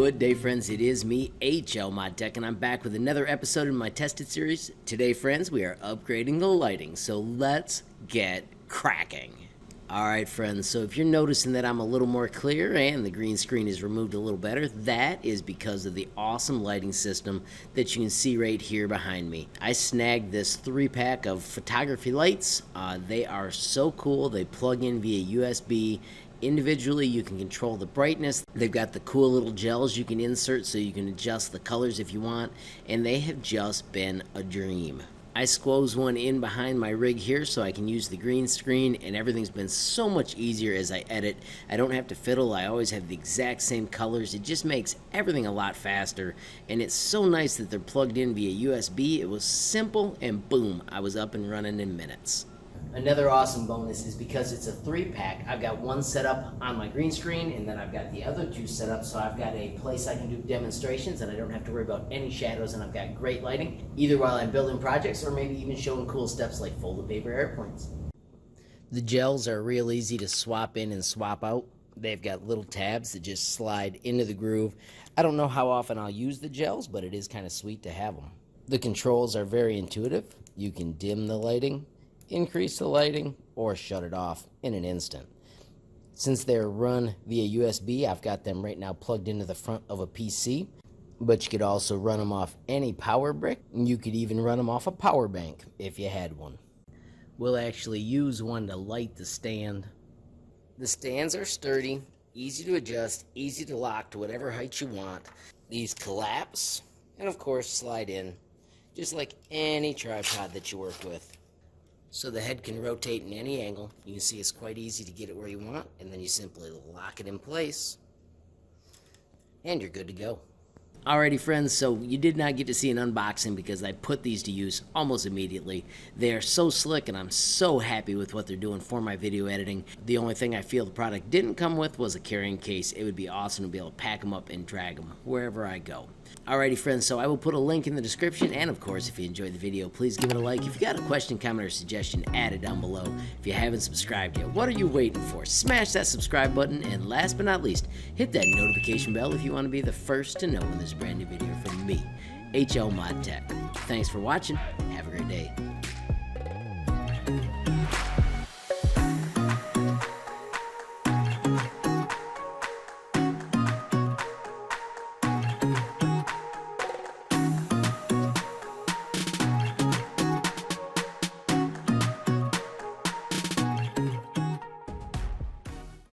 Good day, friends. It is me, HLModTech, and I'm back with another episode in my tested series. Today, friends, we are upgrading the lighting, so let's get cracking. Alright, friends, so if you're noticing that I'm a little more clear and the green screen is removed a little better, that is because of the awesome lighting system that you can see right here behind me. I snagged this 3-pack of photography lights. They are so cool. They plug in via USB. Individually, you can control the brightness. They've got the cool little gels you can insert so you can adjust the colors if you want, and they have just been a dream. I squoze one in behind my rig here so I can use the green screen, and everything's been so much easier as I edit. I don't have to fiddle. I always have the exact same colors. It just makes everything a lot faster, and it's so nice that they're plugged in via USB. It was simple, and boom, I was up and running in minutes. Another awesome bonus is because it's a 3-pack, I've got one set up on my green screen, and then I've got the other 2 set up, so I've got a place I can do demonstrations and I don't have to worry about any shadows, and I've got great lighting, either while I'm building projects or maybe even showing cool steps like folded paper airplanes. The gels are real easy to swap in and swap out. They've got little tabs that just slide into the groove. I don't know how often I'll use the gels, but it is kind of sweet to have them. The controls are very intuitive. You can dim the lighting, increase the lighting, or shut it off in an instant. Since they're run via USB, I've got them right now plugged into the front of a PC, but you could also run them off any power brick, and you could even run them off a power bank if you had one. We'll actually use one to light the stand. The stands are sturdy, easy to adjust, easy to lock to whatever height you want. These collapse and of course slide in, just like any tripod that you work with. So the head can rotate in any angle. You can see it's quite easy to get it where you want, and then you simply lock it in place, and you're good to go. Alrighty, friends, so you did not get to see an unboxing because I put these to use almost immediately. They are so slick, and I'm so happy with what they're doing for my video editing. The only thing I feel the product didn't come with was a carrying case. It would be awesome to be able to pack them up and drag them wherever I go. Alrighty, friends, so I will put a link in the description, and of course, if you enjoyed the video, please give it a like. If you got a question, comment, or suggestion, add it down below. If you haven't subscribed yet, what are you waiting for? Smash that subscribe button, and last but not least, hit that notification bell if you want to be the first to know when there's a brand new video from me, HLModTech. Thanks for watching. Have a great day.